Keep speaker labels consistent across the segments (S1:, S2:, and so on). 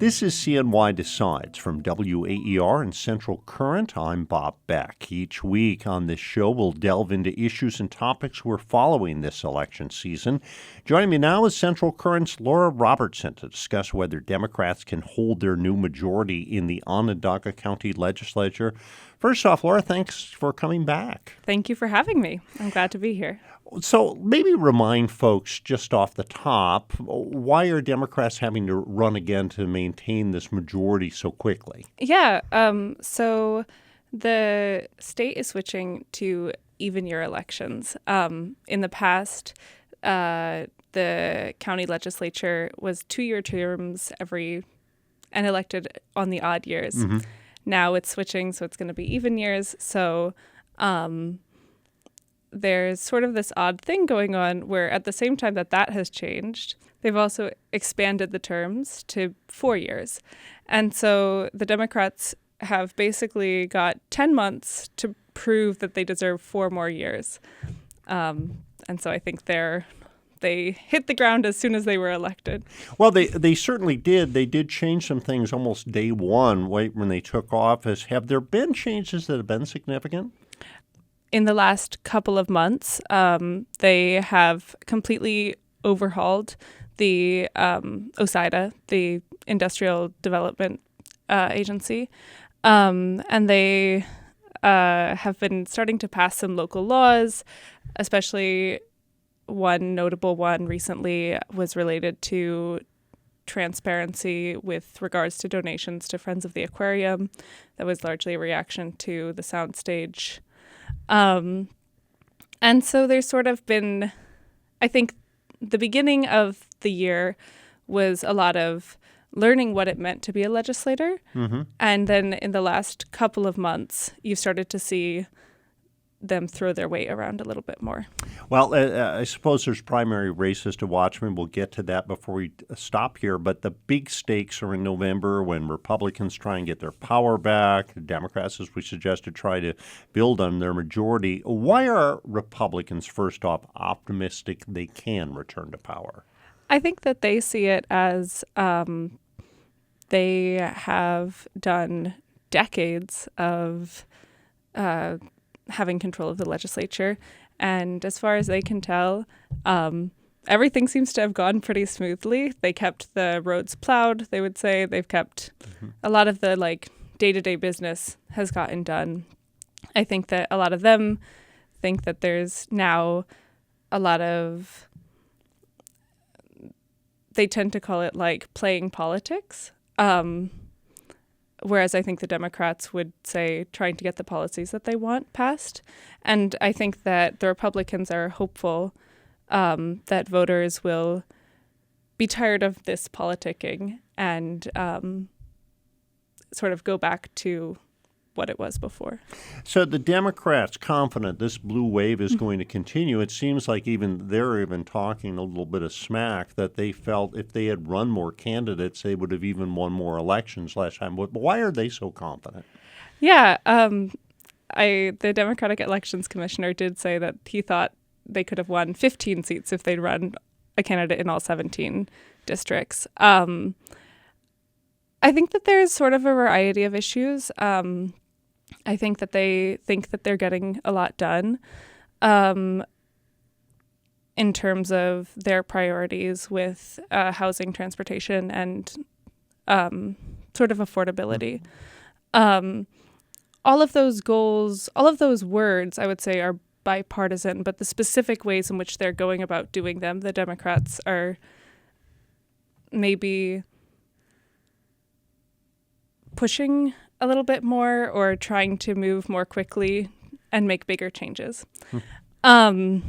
S1: This is CNY Decides from WAER and Central Current. I'm Bob Beck. Each week on this show, we'll delve into issues and topics we're following this election season. Joining me now is Central Current's Laura Robertson to discuss whether Democrats can hold their new majority in the Onondaga County Legislature. First off, Laura, thanks for coming back.
S2: Thank you for having me. I'm glad to be here.
S1: So maybe remind folks just off the top, why are Democrats having to run again to maintain this majority so quickly?
S2: Yeah. So the state is switching to even year elections. In the past, the county legislature was 2-year terms and elected on the odd years. Mm-hmm. Now it's switching, so it's going to be even years. So there's sort of this odd thing going on where at the same time that has changed, they've also expanded the terms to 4 years. And so the Democrats have basically got 10 months to prove that they deserve 4 more years. And so I think they hit the ground as soon as they were elected.
S1: Well, they certainly did. They did change some things almost day one when they took office. Have there been changes that have been significant?
S2: In the last couple of months, they have completely overhauled the OSIDA, the Industrial Development Agency, and they have been starting to pass some local laws, especially one notable one recently was related to transparency with regards to donations to Friends of the Aquarium. That was largely a reaction to the soundstage. And so there's sort of been, I think the beginning of the year was a lot of learning what it meant to be a legislator. Mm-hmm. And then in the last couple of months, you've started to see them throw their weight around a little bit more.
S1: Well, I suppose there's primary races to watch. We'll get to that before we stop here. But the big stakes are in November when Republicans try and get their power back. Democrats, as we suggested, try to build on their majority. Why are Republicans, first off, optimistic they can return to power?
S2: I think that they see it as they have done decades of having control of the legislature. And as far as they can tell, everything seems to have gone pretty smoothly. They kept the roads plowed, they would say. They've kept a lot of the day-to-day business has gotten done. I think that a lot of them think that there's now a lot of, they tend to call it playing politics. Whereas I think the Democrats would say trying to get the policies that they want passed. And I think that the Republicans are hopeful that voters will be tired of this politicking and sort of go back to what it was before.
S1: So the Democrats confident this blue wave is going to continue. It seems like they're even talking a little bit of smack that they felt if they had run more candidates, they would have even won more elections last time. But why are they so confident?
S2: Yeah, the Democratic Elections Commissioner did say that he thought they could have won 15 seats if they'd run a candidate in all 17 districts. I think that there's sort of a variety of issues. I think that they think that they're getting a lot done in terms of their priorities with housing, transportation, and sort of affordability. All of those goals, all of those words, I would say, are bipartisan, but the specific ways in which they're going about doing them, the Democrats are maybe pushing a little bit more or trying to move more quickly and make bigger changes. There's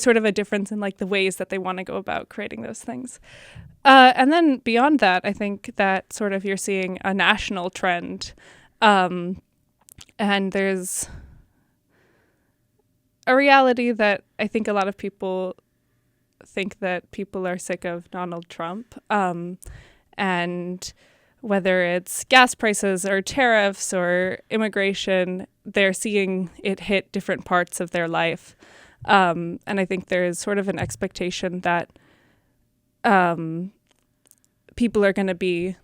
S2: sort of a difference in the ways that they want to go about creating those things. And then beyond that, I think that sort of you're seeing a national trend. And there's a reality that I think a lot of people think that people are sick of Donald Trump. And whether it's gas prices or tariffs or immigration, they're seeing it hit different parts of their life. And I think there is sort of an expectation that people are going to be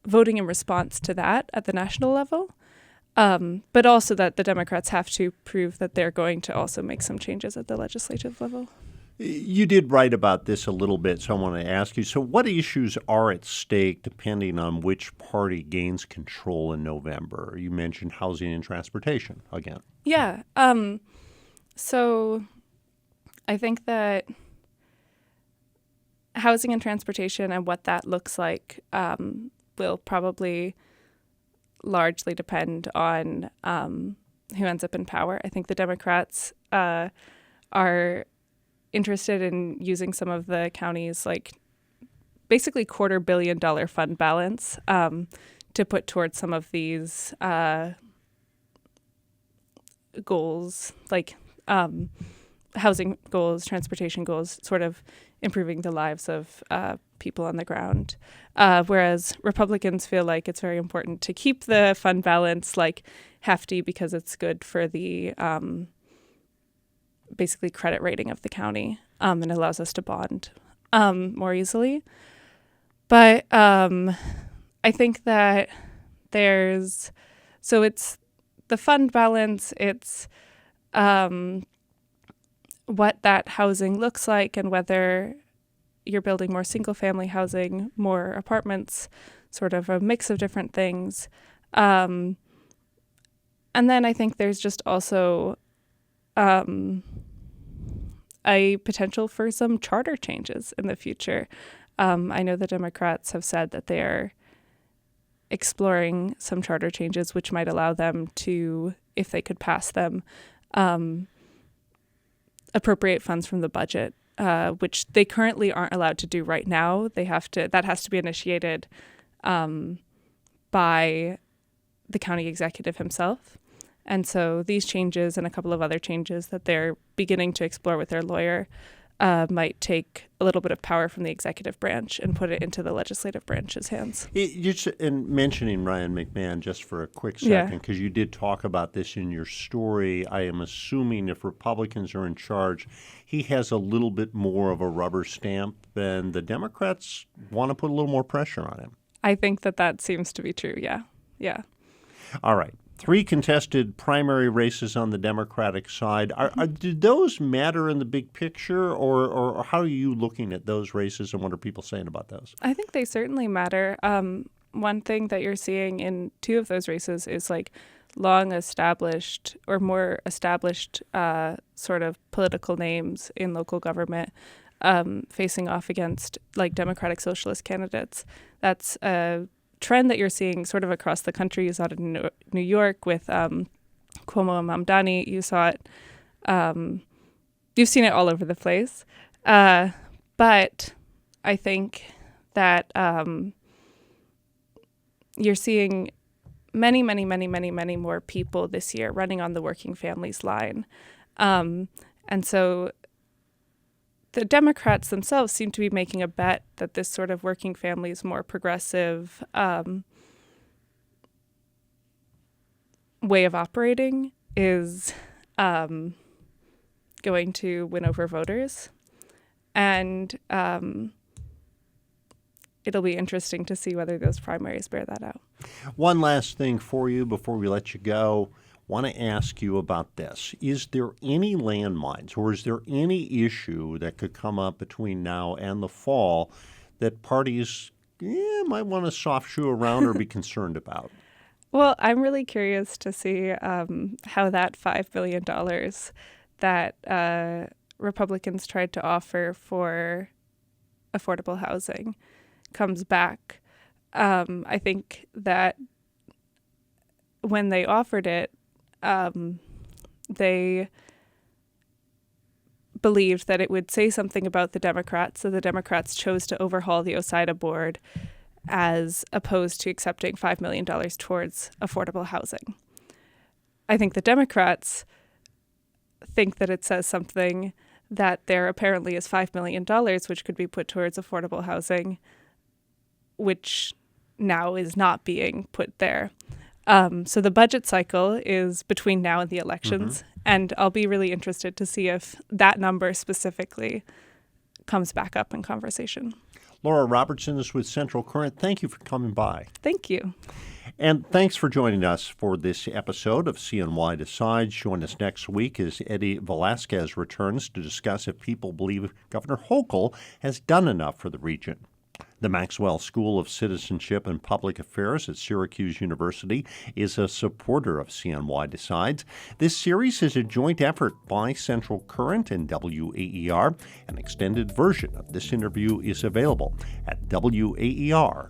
S2: voting in response to that at the national level, but also that the Democrats have to prove that they're going to also make some changes at the legislative level.
S1: You did write about this a little bit, so I want to ask you, so what issues are at stake depending on which party gains control in November? You mentioned housing and transportation again.
S2: Yeah. So I think that housing and transportation and what that looks like will probably largely depend on who ends up in power. I think the Democrats are interested in using some of the county's basically $250 million fund balance to put towards some of these goals, like housing goals, transportation goals, sort of improving the lives of people on the ground. Whereas Republicans feel like it's very important to keep the fund balance hefty because it's good for the basically credit rating of the county, and allows us to bond more easily. But I think that it's the fund balance, it's what that housing looks like and whether you're building more single-family housing, more apartments, sort of a mix of different things. And then I think there's just also a potential for some charter changes in the future. I know the Democrats have said that they're exploring some charter changes which might allow them to, if they could pass them, appropriate funds from the budget, which they currently aren't allowed to do right now. That has to be initiated by the county executive himself. And so these changes and a couple of other changes that they're beginning to explore with their lawyer might take a little bit of power from the executive branch and put it into the legislative branch's hands.
S1: And mentioning Ryan McMahon just for a quick second, because you did talk about this in your story, I am assuming if Republicans are in charge, he has a little bit more of a rubber stamp than the Democrats want to put a little more pressure on him.
S2: I think that seems to be true, yeah.
S1: All right. 3 contested primary races on the Democratic side. Do those matter in the big picture, or how are you looking at those races, and what are people saying about those?
S2: I think they certainly matter. One thing that you're seeing in 2 of those races is long established or more established sort of political names in local government facing off against Democratic Socialist candidates. That's a trend that you're seeing sort of across the country. You saw it in New York with Cuomo and Mamdani. You saw it. You've seen it all over the place. But I think that you're seeing many, many, many, many, many more people this year running on the working families line. And so the Democrats themselves seem to be making a bet that this sort of working families, more progressive way of operating is going to win over voters. And it'll be interesting to see whether those primaries bear that out.
S1: One last thing for you before we let you go. Want to ask you about this. Is there any landmines or is there any issue that could come up between now and the fall that parties might want to soft shoe around or be concerned about?
S2: Well, I'm really curious to see how that $5 billion that Republicans tried to offer for affordable housing comes back. I think that when they offered it, they believed that it would say something about the Democrats, so the Democrats chose to overhaul the OSIDA board as opposed to accepting $5 million towards affordable housing. I think the Democrats think that it says something that there apparently is $5 million, which could be put towards affordable housing, which now is not being put there. So the budget cycle is between now and the elections, and I'll be really interested to see if that number specifically comes back up in conversation.
S1: Laura Robertson is with Central Current. Thank you for coming by.
S2: Thank you.
S1: And thanks for joining us for this episode of CNY Decides. Join us next week as Eddie Velasquez returns to discuss if people believe Governor Hochul has done enough for the region. The Maxwell School of Citizenship and Public Affairs at Syracuse University is a supporter of CNY Decides. This series is a joint effort by Central Current and WAER. An extended version of this interview is available at WAER.org.